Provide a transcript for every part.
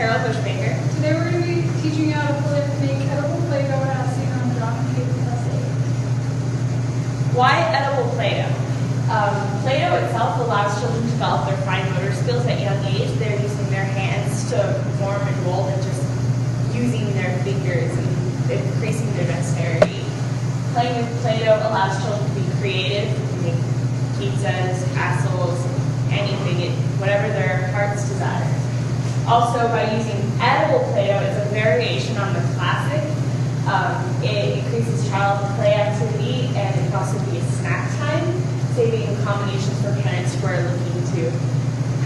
Carla Bushmaker. Today we're going to be teaching you how to make edible Play-Doh as seen on the Drawing Table Essay. Why edible Play-Doh? Play-Doh itself allows children to develop their fine motor skills at a young age. They're using their hands to form and mold and just using their fingers and increasing their dexterity. Playing with Play-Doh allows children to be creative, make pizzas, castles, anything, whatever their hearts desire. Also, by using edible Play-Doh, it's a variation on the classic. It increases child play activity, and it can also be a snack time, saving accommodations for parents who are looking to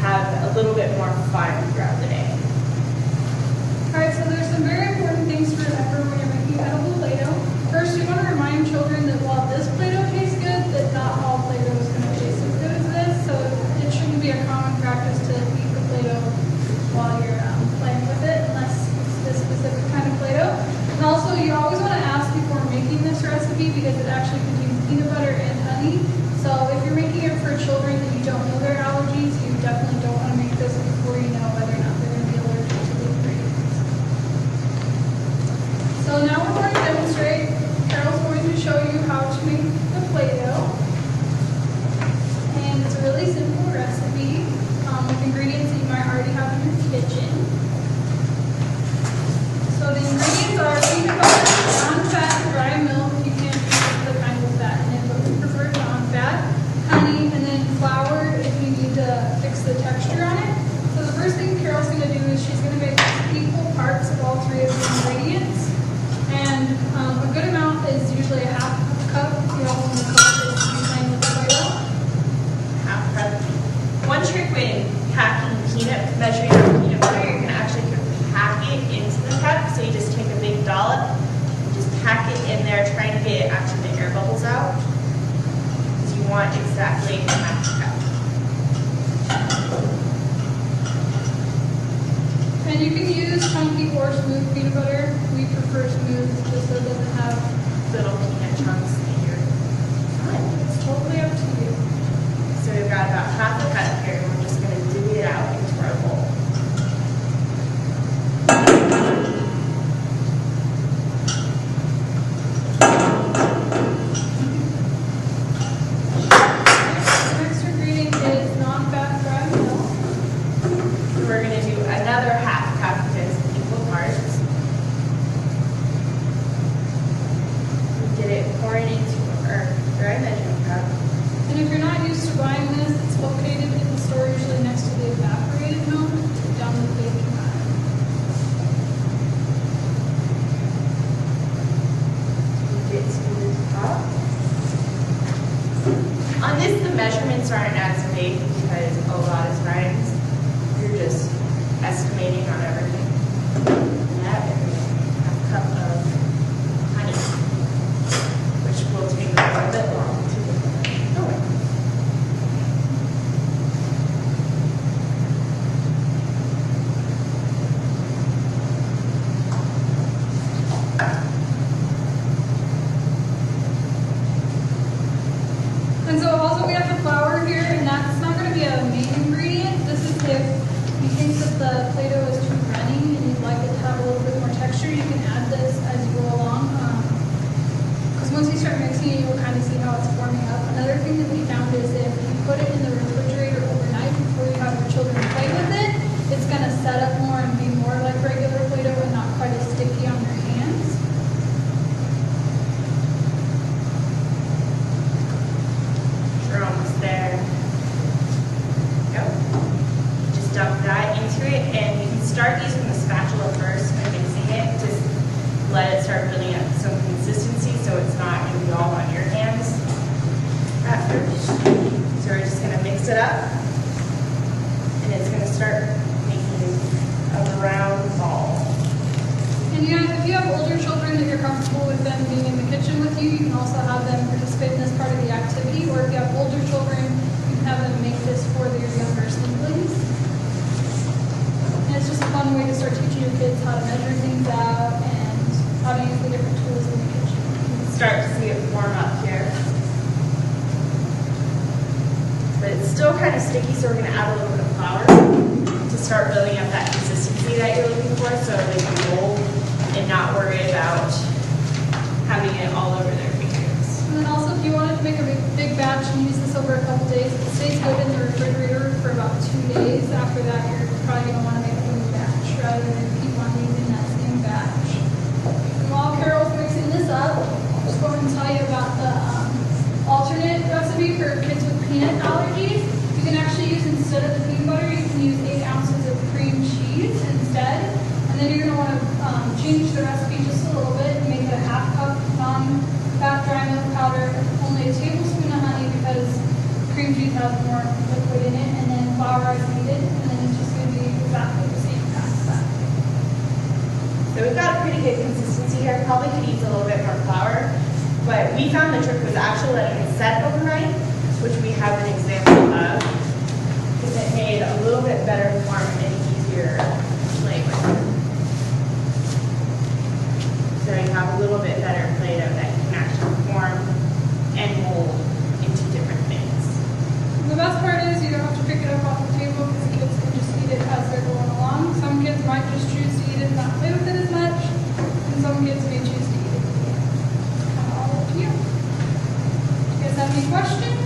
have a little bit more fun throughout the day. Alright, so there's some very important things to remember when you're making edible Play-Doh. First, you want to remind children that while this Play-Doh tastes good, that not all Play-Doh is going to taste as good as this, so it shouldn't be a common practice to eat the Play-Doh while you're playing with it, unless it's this specific kind of Play-Doh. And also, you always want to ask before making this recipe because it actually contains peanut butter and honey. So if you're making it for children that you don't know their allergies, you definitely don't want to make this before you know whether or not they're going to be allergic to the ingredients. So now we're going to demonstrate. Carol's going to show you how to make the Play-Doh. And it's a really simple recipe with ingredients that you might already have in your kitchen. So the ingredients are peanut butter, non-fat, dry milk. You can't use the kind with fat in it, but we prefer non-fat. Honey, and then flour if you need to fix the texture on it. So the first thing Carol's going to do is she's going to make equal parts of all three of the ingredients. And a good amount is usually a half cup. You also want to cup it if you're playing with the Play-Doh. Half cup. One trick when measuring out peanut butter, you're going to actually pack it into the cup. So you just take a big dollop, and just pack it in there, trying to get actually the air bubbles out. Because you want exactly a half cup. And you can use chunky or smooth peanut butter. We prefer smooth just so it doesn't have Little peanut chunks in your fun. It's totally up to you. So we've got about half a cup here, and we're just going to divvy it out into our bowl. The next ingredient is non-fat dry milk. So we're going to do another half cup because equal parts. We did it pouring into our dry measuring cup. And if you're not used to buying this, it's located in the store usually next to the evaporated milk down the baking aisle. Get to the top. On this, the measurements aren't as big because a lot of times you're just estimating on everything. That and half a cup of honey, which will take a little bit long to get going. And so also we have the flour here, and that's not going to be a main ingredient. This is if you think that the Play-Doh is too runny and you'd like it to have a little bit more texture, you can add this as you go along. Because once you start mixing it, you'll kind of see how it's forming up. Another thing that we found is if you put it in the refrigerator overnight before you have your children play with it, it's going to set up more and be more like regular Play-Doh and not quite as sticky on your hands. We're almost there. Go. Just dump that into it, and you can start using the spatula first when mixing it. Just let it start building up some consistency so it's not going to be all on your hands at first. So we're just going to mix it up, and it's going to start making a round ball. And if you have older children that you're comfortable with them being in the kitchen with you, you can also have them participate in this part of the activity. Or if you have older children, you can have them make this for their younger siblings. And it's just a fun way to start teaching your kids how to measure things out and how to use the different tools in the kitchen. You can start to see it warm up here. But it's still kind of sticky, so we're going to add a little bit of flour to start building up that consistency consistency that you're looking for, so they can mold and not worry about having it all over their fingers. And then also, if you wanted to make a big batch and use this over a couple days, it stays good in the refrigerator for about 2 days. After that, you're probably going to want to make a new batch rather than keep on using that same batch. And while Carol's mixing this up, I'm just going to tell you about the alternate recipe for kids with peanut allergies. You can actually use, instead of the peanut butter, you can use 8 ounces of cream cheese instead. And then you're going to want to change the recipe just a little bit and make it a half cup non-fat dry milk powder, only a tablespoon of honey because cream cheese has more liquid in it, and then flour as needed, and then it's just going to be exactly the same as that. So we've got a pretty good consistency here. Probably could use a little bit more flour, but we found the trick was actually letting it set overnight, which we have an example of, because it made a little bit better form and easier to play with. So you have a little bit better Play-Doh that you can actually form and mold into different things. And the best part is you don't have to pick it up off the table because the kids can just eat it as they're going along. Some kids might just choose to eat it and not play with it as much, and some kids may choose to eat it. Kind of all up to you. Do you guys have any questions?